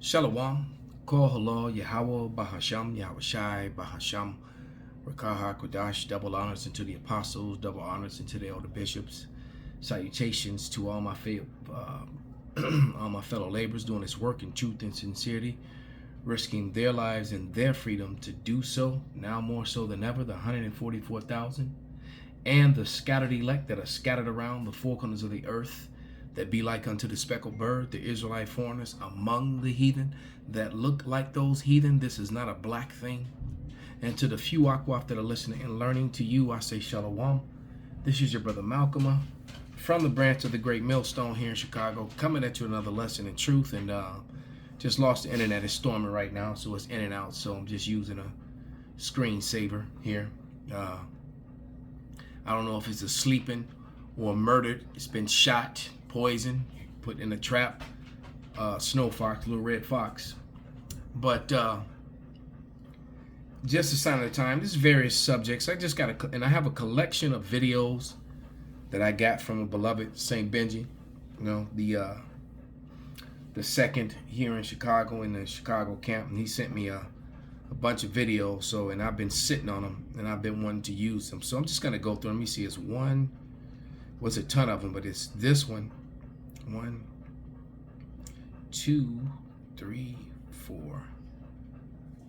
Shalom, Kol Halal, Yahweh, Bahasham, Yahushai, Bahasham, Rakaha, Kodash, double honors unto the apostles, double honors unto the elder bishops. Salutations to all my fellow laborers doing this work in truth and sincerity, risking their lives and their freedom to do so, now more so than ever, the 144,000, and the scattered elect that are scattered around the four corners of the earth, that be like unto the speckled bird, the Israelite foreigners among the heathen that look like those heathen. This is not a black thing. And to the few Akwaf that are listening and learning, to you I say Shalom. This is your brother Malcolm from the branch of the Great Millstone here in Chicago, coming at you another lesson in truth. And just lost the internet. It's storming right now, so it's in and out. So I'm just using a screensaver here. I don't know if it's a sleeping or murdered. It's been shot, poison, put in a trap, snow fox, little red fox. But just a sign of the time, this is various subjects. I just got and I have a collection of videos that I got from a beloved St. Benji, you know, the second here in Chicago, in the Chicago camp, and he sent me a bunch of videos. So, and I've been sitting on them, and I've been wanting to use them. So I'm just gonna go through. Let me see. It's one. Was a ton of them, but it's this one. 1, 2, 3, 4,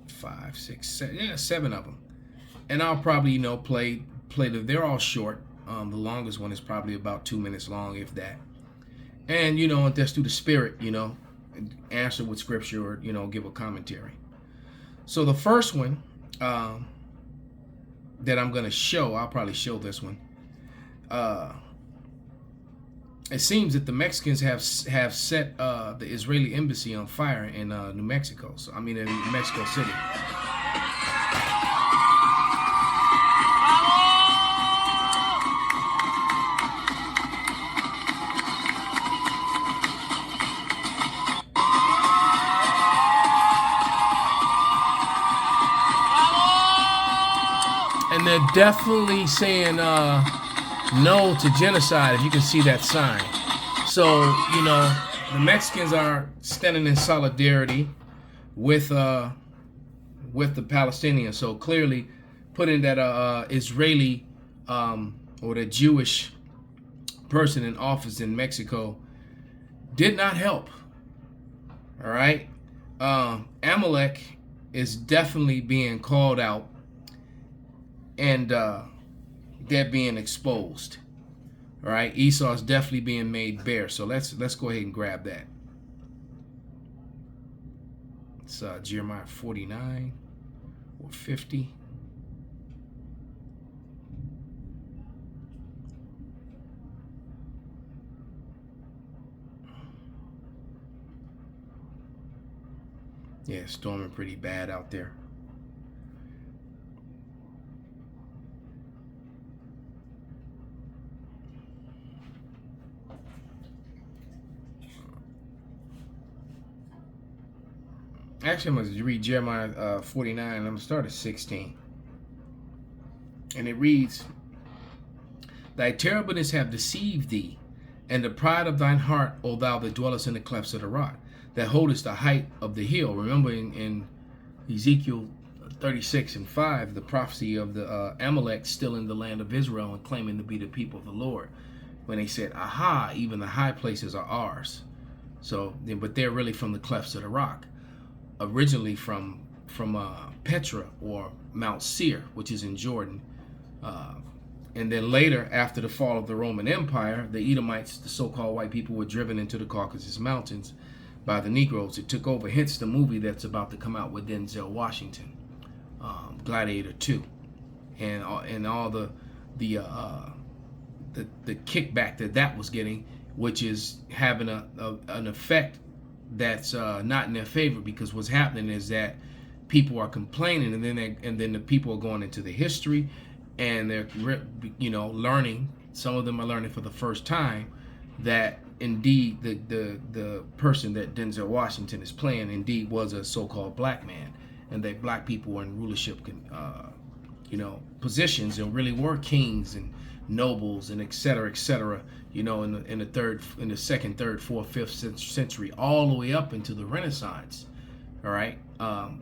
5, 6, 7. Yeah, 7 of them. And I'll probably, play they're all short. The longest one is probably about 2 minutes long, if that. And, just through the spirit, answer with scripture or, give a commentary. So the first one that I'm going to show, I'll probably show this one. It seems that the Mexicans have set the Israeli embassy on fire in New Mexico. So in Mexico City. And they're definitely saying no to genocide, if you can see that sign. So, the Mexicans are standing in solidarity with the Palestinians. So clearly putting that Israeli or the Jewish person in office in Mexico did not help. All right. Amalek is definitely being called out, and they're being exposed. All right, Esau is definitely being made bare. So let's go ahead and grab that. It's Jeremiah 49 or 50. Yeah, it's storming pretty bad out there. Actually, I'm going to read Jeremiah 49, and I'm going to start at 16. And it reads, Thy terribleness have deceived thee, and the pride of thine heart, O thou that dwellest in the clefts of the rock, that holdest the height of the hill. Remember in Ezekiel 36:5, the prophecy of the Amalek still in the land of Israel and claiming to be the people of the Lord, when they said, aha, even the high places are ours. So, but they're really from the clefts of the rock. Originally from Petra or Mount Seir, which is in Jordan, and then later, after the fall of the Roman Empire, the Edomites, the so-called white people, were driven into the Caucasus Mountains by the Negroes. It took over. Hence the movie that's about to come out with Denzel Washington, Gladiator 2, and all the kickback that was getting, which is having an effect that's not in their favor, because what's happening is that people are complaining, and then the people are going into the history, and they're learning. Some of them are learning for the first time that indeed the person that Denzel Washington is playing indeed was a so-called black man, and that black people were in rulership positions and really were kings and nobles and et cetera, you know, in the second, third, fourth, fifth century, all the way up into the Renaissance. All right,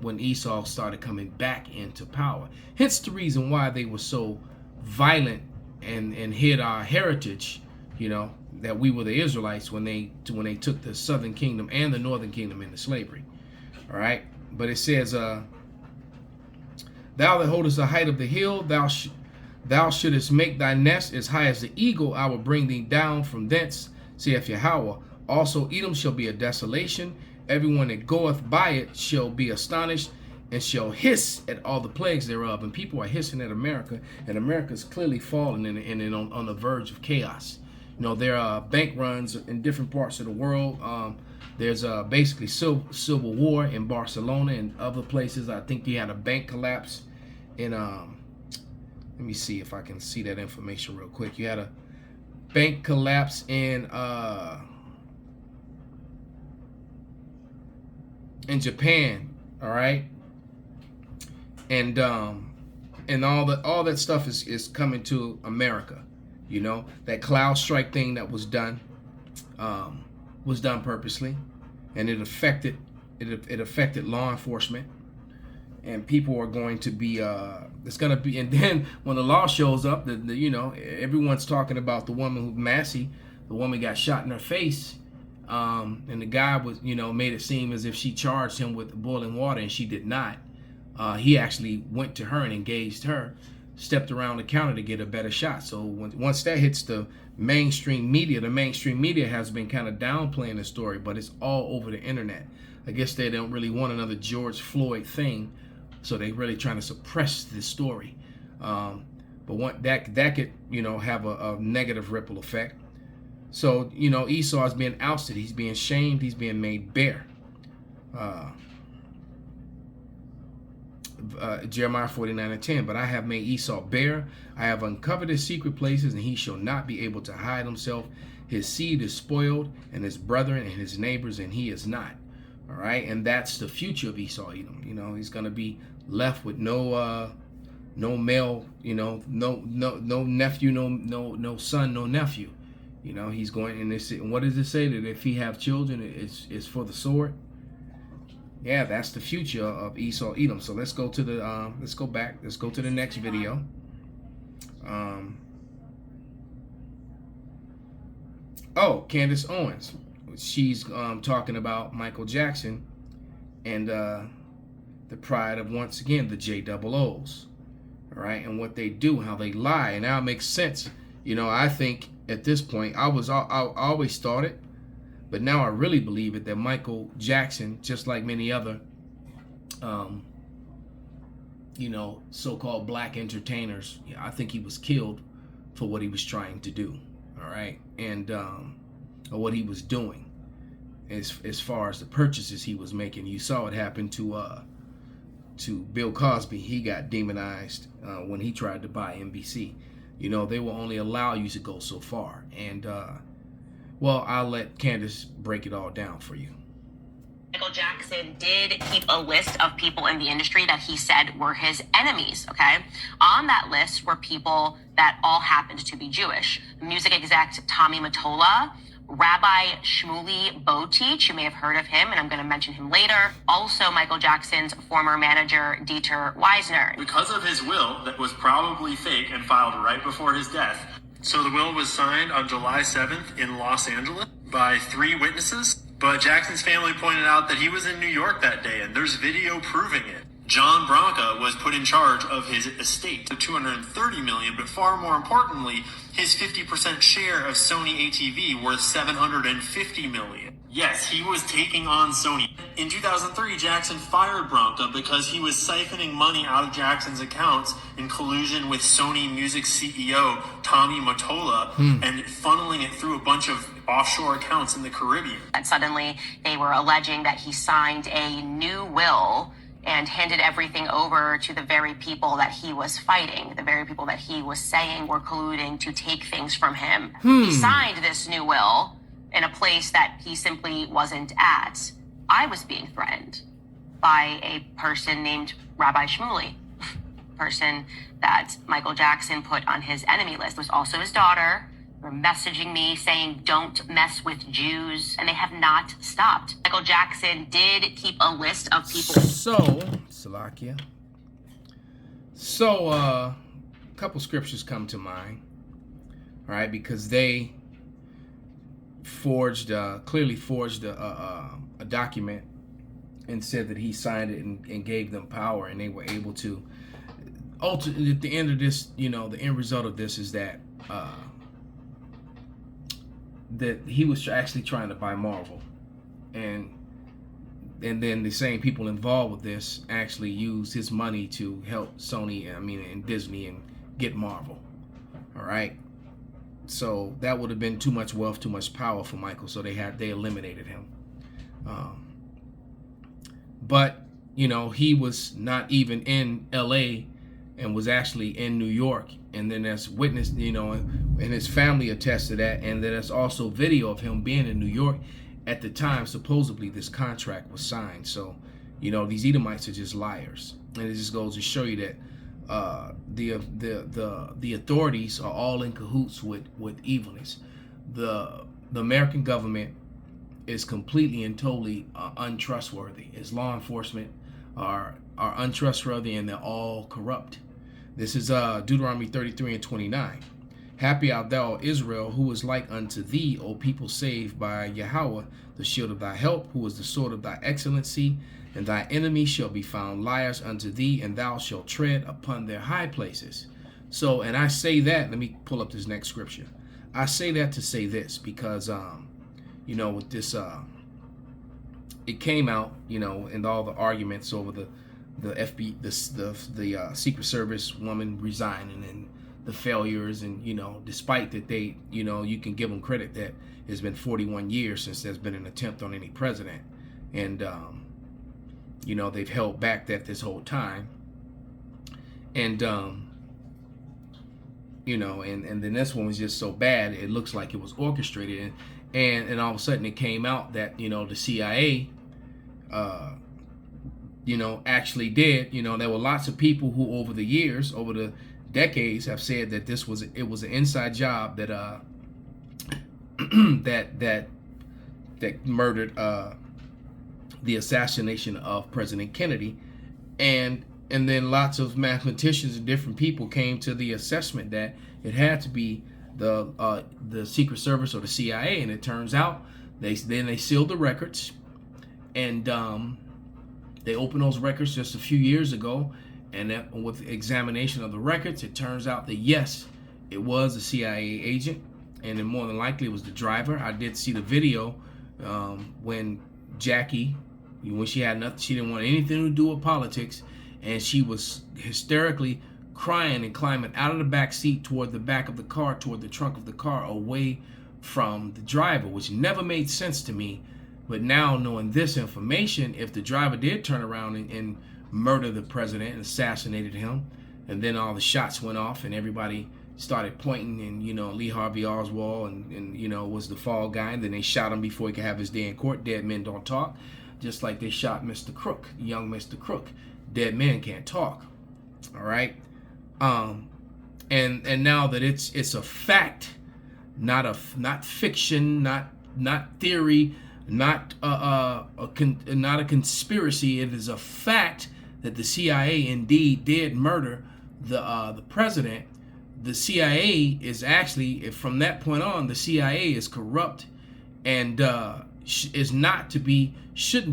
when Esau started coming back into power. Hence the reason why they were so violent and hid our heritage, you know, that we were the Israelites when they took the southern kingdom and the northern kingdom into slavery. All right, but it says, thou that holdest the height of the hill, thou shouldest make thy nest as high as the eagle. I will bring thee down from thence, saith Yahweh. Also Edom shall be a desolation. Everyone that goeth by it shall be astonished, and shall hiss at all the plagues thereof. And people are hissing at America, and America is clearly falling and on the verge of chaos. You know, there are bank runs in different parts of the world. There's basically civil war in Barcelona and other places. I think you had a bank collapse in, let me see if I can see that information real quick. You had a bank collapse in Japan, all right? And all that stuff is coming to America. You know, that cloud strike thing that was done purposely, and it affected law enforcement, and people are going to be it's going to be. And then when the law shows up, you know, everyone's talking about the woman who Massey, the woman got shot in her face, and the guy was, you know, made it seem as if she charged him with boiling water, and she did not. He actually went to her and engaged her, stepped around the counter to get a better shot. So once that hits the mainstream media has been kind of downplaying the story, but it's all over the internet. I guess they don't really want another George Floyd thing, so they're really trying to suppress this story. But that could, you know, have a negative ripple effect. So, you know, Esau is being ousted. He's being shamed. He's being made bare. Jeremiah 49:10. But I have made Esau bare. I have uncovered his secret places, and he shall not be able to hide himself. His seed is spoiled, and his brethren and his neighbors, and he is not. All right, and that's the future of Esau Edom. You know, he's gonna be left with no male, you know, no nephew, no son, no nephew. You know, he's going, and what does it say? That if he have children, it's for the sword. Yeah, that's the future of Esau Edom. So let's go to the let's go back. Let's go to the next video. Oh, Candace Owens. She's talking about Michael Jackson and the pride of, once again, the JOOs. All right, and what they do, how they lie, and now it makes sense. You know, I think at this point, I always thought it, but now I really believe it, that Michael Jackson, just like many other, you know, so-called black entertainers, yeah, I think he was killed for what he was trying to do. All right, and or what he was doing, as far as the purchases he was making. You saw it happen to Bill Cosby. He got demonized when he tried to buy NBC. You know, they will only allow you to go so far. And, well, I'll let Candace break it all down for you. Michael Jackson did keep a list of people in the industry that he said were his enemies, okay? On that list were people that all happened to be Jewish. Music exec Tommy Mottola, Rabbi Shmuley Boteach, you may have heard of him, and I'm going to mention him later. Also, Michael Jackson's former manager, Dieter Weisner. Because of his will that was probably fake and filed right before his death. So the will was signed on July 7th in Los Angeles by 3 witnesses. But Jackson's family pointed out that he was in New York that day, and there's video proving it. John Branca was put in charge of his estate, $230 million, but far more importantly, his 50% share of Sony ATV worth $750 million. Yes, he was taking on Sony. In 2003, Jackson fired Branca because he was siphoning money out of Jackson's accounts in collusion with Sony Music CEO Tommy Mottola and funneling it through a bunch of offshore accounts in the Caribbean. And suddenly, they were alleging that he signed a new will and handed everything over to the very people that he was fighting, the very people that he was saying were colluding to take things from him. He signed this new will in a place that he simply wasn't at. I was being threatened by a person named Rabbi Shmuley. person that Michael Jackson put on his enemy list was also his daughter. They were messaging me saying, don't mess with Jews, and they have not stopped. Michael Jackson did keep a list of people. So, Salakia. So, a couple scriptures come to mind, all right, because they clearly forged a document and said that he signed it and gave them power, and they were able to. Ultimately, at the end of this, the end result of this is that that he was actually trying to buy Marvel, and then the same people involved with this actually used his money to help Sony, and Disney, and get Marvel. All right. So that would have been too much wealth, too much power for Michael. So they eliminated him. But he was not even in L.A. and was actually in New York. And then there's witness, and his family attests to that. And then there's also video of him being in New York at the time supposedly this contract was signed. So, these Edomites are just liars. And it just goes to show you that the authorities are all in cahoots with evilness. The American government is completely and totally untrustworthy. Its law enforcement are untrustworthy, and they're all corrupt. This is Deuteronomy 33:29. Happy art thou, Israel, who is like unto thee, O people saved by Yahweh, the shield of thy help, who is the sword of thy excellency, and thy enemies shall be found liars unto thee, and thou shalt tread upon their high places. So, and I say that, let me pull up this next scripture. I say that to say this, because, with this, it came out, and all the arguments over the Secret Service woman resigning and the failures, and despite that they, you can give them credit that it's been 41 years since there's been an attempt on any president, and they've held back that this whole time, and and then this one was just so bad it looks like it was orchestrated, and all of a sudden it came out that the CIA actually did. There were lots of people who over the decades have said that it was an inside job that that murdered the assassination of President Kennedy, and then lots of mathematicians and different people came to the assessment that it had to be the Secret Service or the CIA, and it turns out they sealed the records, and they opened those records just a few years ago. And that, with examination of the records, it turns out that yes, it was a CIA agent, and then more than likely it was the driver. I did see the video when Jackie, when she had nothing, she didn't want anything to do with politics, and she was hysterically crying and climbing out of the back seat toward the back of the car, toward the trunk of the car, away from the driver, which never made sense to me. But now, knowing this information, if the driver did turn around and murder the president and assassinated him, and then all the shots went off and everybody started pointing, and Lee Harvey Oswald and was the fall guy, and then they shot him before he could have his day in court. Dead men don't talk, just like they shot Mr. Crook, young Mr. Crook. Dead men can't talk. All right, and now that it's a fact, not fiction, not theory, not a conspiracy. It is a fact that the CIA indeed did murder the president. The CIA is actually, from that point on, the CIA is corrupt and shouldn't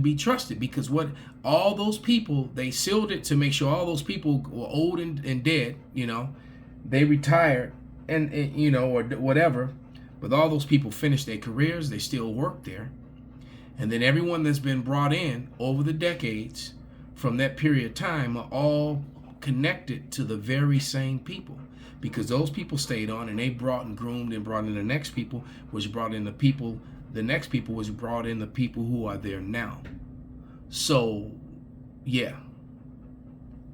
be trusted, because what all those people, they sealed it to make sure all those people were old and dead. They retired and or whatever, but all those people finished their careers. They still work there. And then everyone that's been brought in over the decades from that period of time are all connected to the very same people, because those people stayed on, and they brought and groomed and brought in the next people, which brought in the people. The next people was brought in the people who are there now. So, yeah,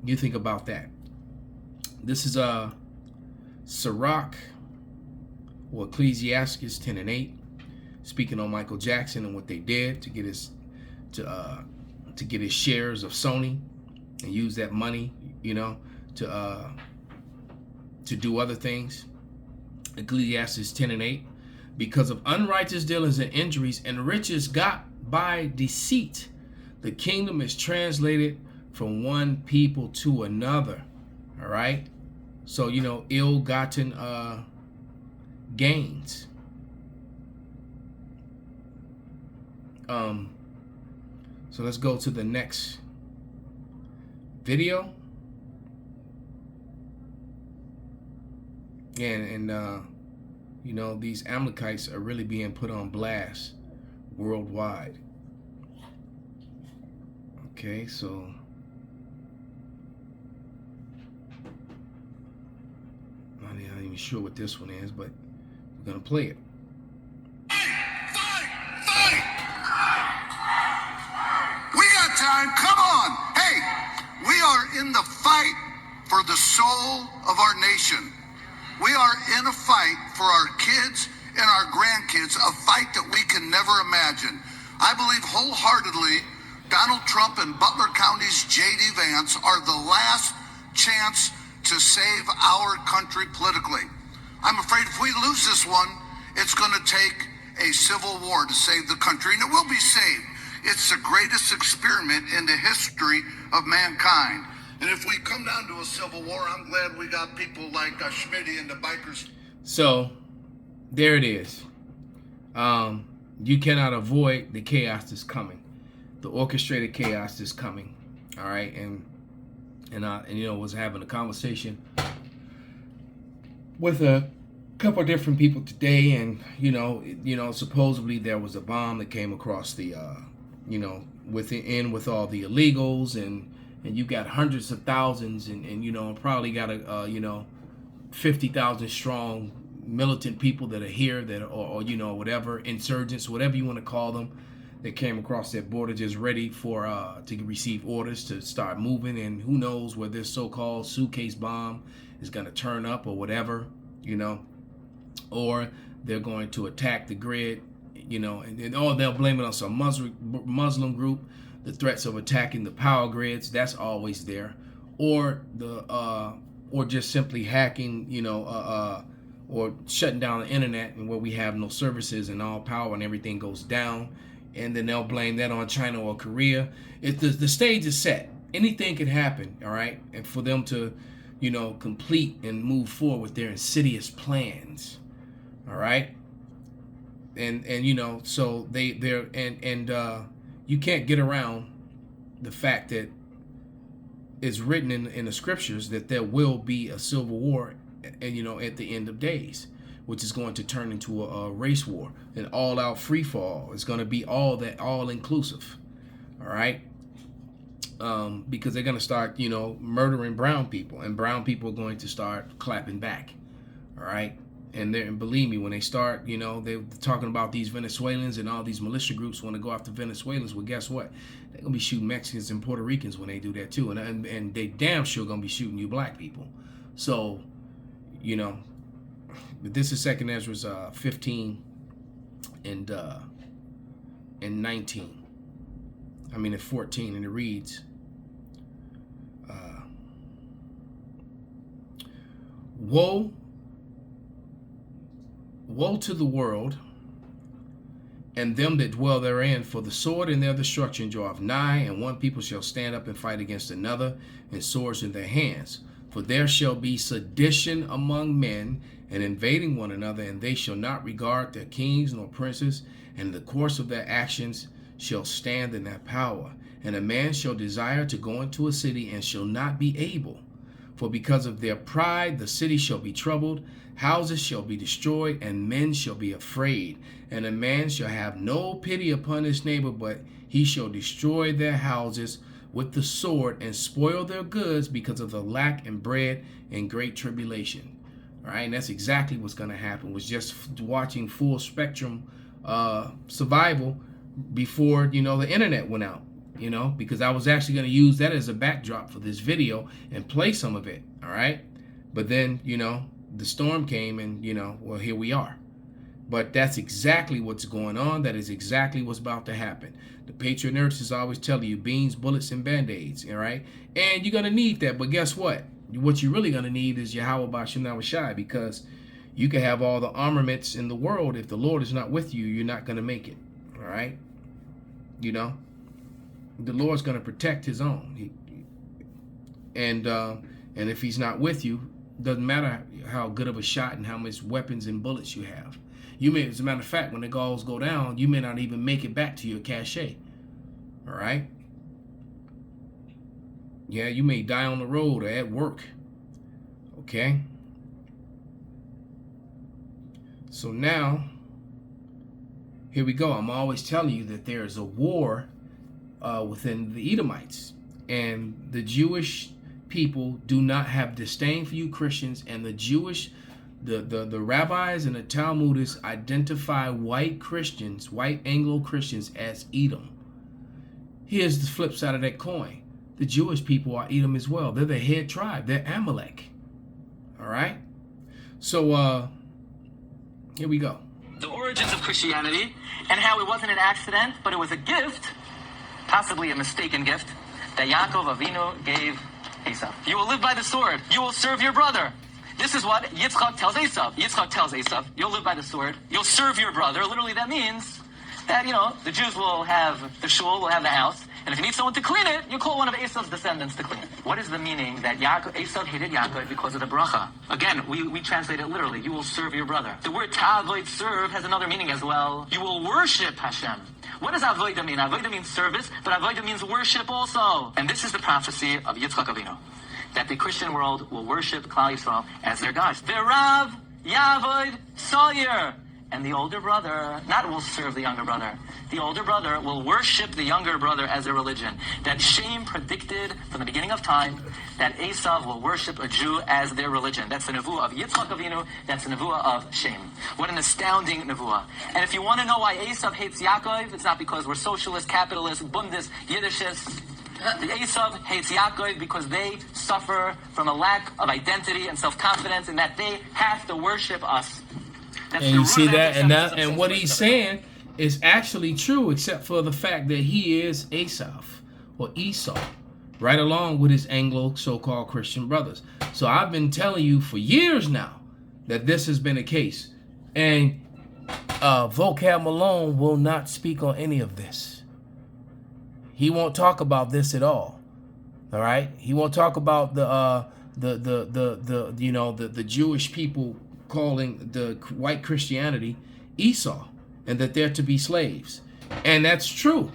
you think about that. This is Sirach, or Ecclesiastes 10:8. Speaking on Michael Jackson and what they did to get his shares of Sony, and use that money, to do other things. Ecclesiastes 10:8. Because of unrighteous dealings and injuries and riches got by deceit, the kingdom is translated from one people to another. All right. So, ill-gotten gains. So let's go to the next video. And these Amalekites are really being put on blast worldwide. Okay, so I'm not even sure what this one is, but we're gonna play it. Fight! We got time, come on! Hey, we are in the fight for the soul of our nation. We are in a fight for our kids and our grandkids, a fight that we can never imagine. I believe wholeheartedly Donald Trump and Butler County's J.D. Vance are the last chance to save our country politically. I'm afraid if we lose this one, it's going to take a civil war to save the country, and it will be saved. It's the greatest experiment in the history of mankind. And if we come down to a civil war, I'm glad we got people like Schmitty and the bikers. So, there it is. You cannot avoid the chaos that's coming, the orchestrated chaos that's coming. All right, and was having a conversation with a couple of different people today, and supposedly there was a bomb that came across the with all the illegals, and you got hundreds of thousands and probably got a 50,000 strong militant people that are here that or whatever, insurgents, whatever you want to call them, that came across that border just ready for to receive orders to start moving. And who knows where this so-called suitcase bomb is going to turn up or whatever, or they're going to attack the grid, and they'll blame it on some Muslim group. The threats of attacking the power grids, that's always there, or just simply hacking, or shutting down the internet, and where we have no services and all power and everything goes down, and then they'll blame that on China or Korea. The stage is set. Anything could happen, all right, and for them to, complete and move forward with their insidious plans, all right, and so they're you can't get around the fact that it's written in the scriptures that there will be a civil war, and at the end of days, which is going to turn into a race war, an all-out free fall. It's going to be all inclusive, all right, because they're going to start murdering brown people, and brown people are going to start clapping back, all right. And believe me, when they start, they're talking about these Venezuelans and all these militia groups want to go after Venezuelans. Well, guess what? They're going to be shooting Mexicans and Puerto Ricans when they do that too. And they damn sure going to be shooting you black people. So, but this is 2 Ezra 15 and 19. I mean, at 14, and it reads, Woe to the world and them that dwell therein, for the sword and their destruction draweth nigh, and one people shall stand up and fight against another, and swords in their hands. For there shall be sedition among men, and invading one another, and they shall not regard their kings nor princes, and in the course of their actions shall stand in their power. And a man shall desire to go into a city, and shall not be able. For because of their pride the city shall be troubled, houses shall be destroyed, and men shall be afraid. And a man shall have no pity upon his neighbor, but he shall destroy their houses with the sword, and spoil their goods because of the lack of bread and great tribulation. All right, and that's exactly what's going to happen. Was just watching Full Spectrum Survival before the internet went out. Because I was actually going to use that as a backdrop for this video and play some of it, all right? But then, the storm came, and, well, here we are. But that's exactly what's going on. That is exactly what's about to happen. The Patriot nurses always tell you beans, bullets, and Band-Aids, all right? And you're going to need that, but guess what? what you're really going to need is Yahweh Ba'Shem Shai, because you can have all the armaments in the world. If the Lord is not with you, you're not going to make it. All right? You know? The Lord's going to protect his own. And if he's not with you, doesn't matter how good of a shot and how much weapons and bullets you have. You may, as a matter of fact, when the galls go down, you may not even make it back to your cache. All right? Yeah, you may die on the road or at work. Okay? So now, here we go. I'm always telling you that there is a war within the Edomites. And the Jewish people do not have disdain for you Christians, and the Jewish, the rabbis and the Talmudists identify white Christians, white Anglo-Christians, as Edom. Here's the flip side of that coin. The Jewish people are Edom as well. They're the head tribe. They're Amalek. All right? So, here we go. The origins of Christianity and how it wasn't an accident, but it was a gift, possibly a mistaken gift, that Yaakov Avinu gave Esau. You will live by the sword. You will serve your brother. This is what Yitzchak tells Esau. Yitzchak tells Esau, you'll live by the sword. You'll serve your brother. Literally, that means that, you know, the Jews will have the shul, will have the house. And if you need someone to clean it, you call one of Esau's descendants to clean it. What is the meaning that Esau hated Yaakov because of the bracha? Again, we translate it literally. You will serve your brother. The word ta'avoid, serve, has another meaning as well. You will worship Hashem. What does avoida mean? Avoida means service, but avoida means worship also. And this is the prophecy of Yitzchak Avinu, that the Christian world will worship Klal Yisrael as their gods. V'rav yavoid sawyer. And the older brother, not will serve the younger brother. The older brother will worship the younger brother as a religion. That Shem predicted from the beginning of time that Esau will worship a Jew as their religion. That's the nevuah of Yitzchak Avinu. That's the nevuah of Shem. What an astounding nevuah. And if you want to know why Esau hates Yaakov, it's not because we're socialists, capitalists, Bundes, Yiddishists. The Esau hates Yaakov because they suffer from a lack of identity and self-confidence, and that they have to worship us. That's and you see that, and what he's saying is actually true, except for the fact that he is Esau, right along with his Anglo so-called Christian brothers. So I've been telling you for years now that this has been a case, and Vocab Malone will not speak on any of this. He won't talk about this at all. All right, he won't talk about the Jewish people calling the white Christianity Esau, and that they're to be slaves. And that's true.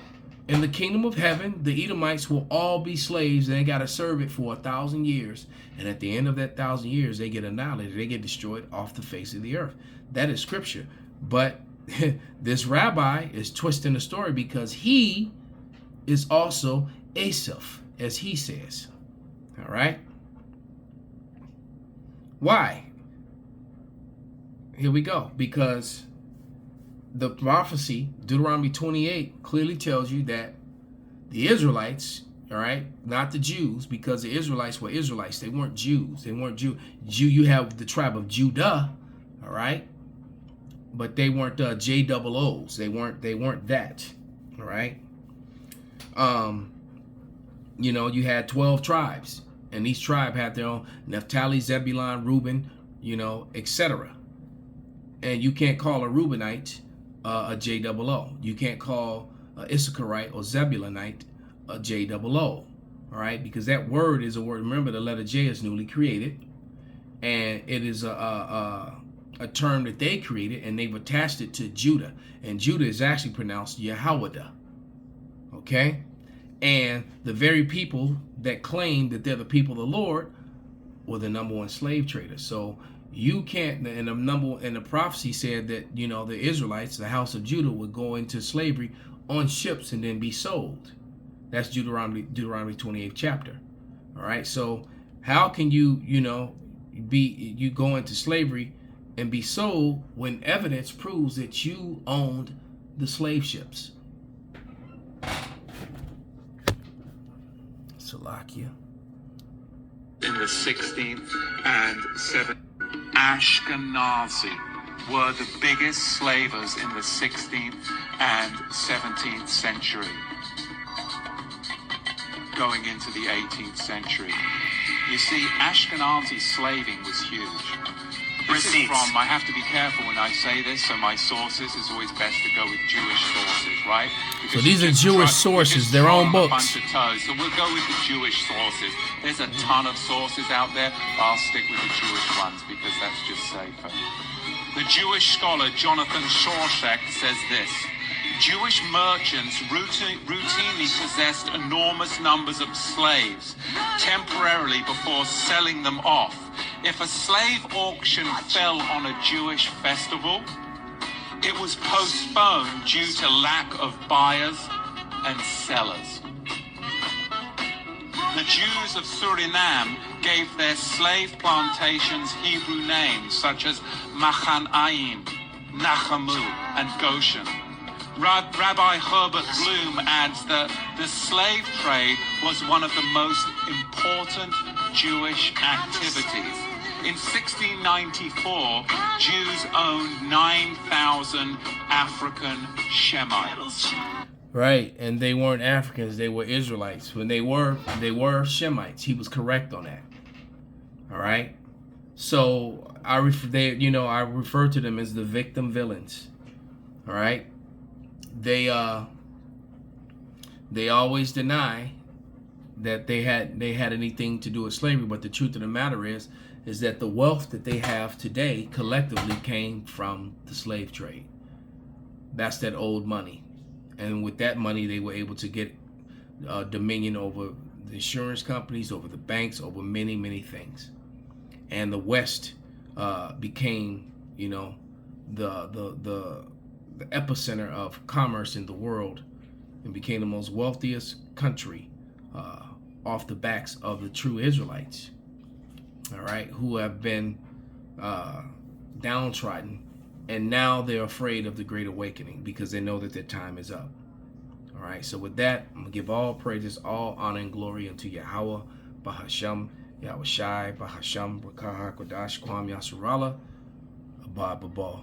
In the kingdom of heaven, the Edomites will all be slaves, and they got to serve it for 1,000 years. And at the end of that 1,000 years, they get annihilated. They get destroyed off the face of the earth. That is scripture. But this rabbi is twisting the story because he is also Asaph, as he says. All right? Why? Here we go. Because the prophecy, Deuteronomy 28, clearly tells you that the Israelites, all right, not the Jews, because the Israelites were Israelites. They weren't Jews. They weren't Jew. You have the tribe of Judah, all right, but they weren't JOOs. They weren't that, all right. You had 12 tribes, and each tribe had their own Naphtali, Zebulun, Reuben, etc. And you can't call a Reubenite a JOO. You can't call Issacharite or Zebulunite a JOO. All right, because that word is a word. Remember, the letter J is newly created, and it is a term that they created, and they've attached it to Judah. And Judah is actually pronounced Yehowadah. Okay, and the very people that claim that they're the people of the Lord were the number one slave traders. So you can't, and the prophecy said that, the Israelites, the house of Judah, would go into slavery on ships and then be sold. That's Deuteronomy 28th chapter. All right. So how can you go into slavery and be sold when evidence proves that you owned the slave ships? Salakia. In the 16th and 17th, Ashkenazi were the biggest slavers in the 16th and 17th century, going into the 18th century. You see, Ashkenazi slaving was huge. This is from, I have to be careful when I say this, so my sources is always best to go with Jewish sources, right? So these are Jewish sources, their own books. So we'll go with the Jewish sources. There's a ton of sources out there, but I'll stick with the Jewish ones because that's just safer. The Jewish scholar Jonathan Shorshak says this: Jewish merchants routinely possessed enormous numbers of slaves temporarily before selling them off. If a slave auction fell on a Jewish festival, it was postponed due to lack of buyers and sellers. The Jews of Suriname gave their slave plantations Hebrew names such as Machanayim, Nachamu, and Goshen. Rabbi Herbert Bloom adds that the slave trade was one of the most important Jewish activities. In 1694, Jews owned 9,000 African Shemites. Right, and they weren't Africans, they were Israelites. When they were Shemites. He was correct on that. All right? So I refer to them as the victim villains. All right? They always deny that they had anything to do with slavery, but the truth of the matter is that the wealth that they have today collectively came from the slave trade. That's that old money. And with that money, they were able to get dominion over the insurance companies, over the banks, over many, many things. And the West became, the epicenter of commerce in the world, and became the most wealthiest country off the backs of the true Israelites. All right, who have been downtrodden, and now they're afraid of the Great Awakening because they know that their time is up. All right, so with that, I'm gonna give all praises, all honor and glory unto Yahweh, Bahasham, Yahweh Shai, Bahasham, Rakah HaKodash, Kwam Yasurala, Abba Babal.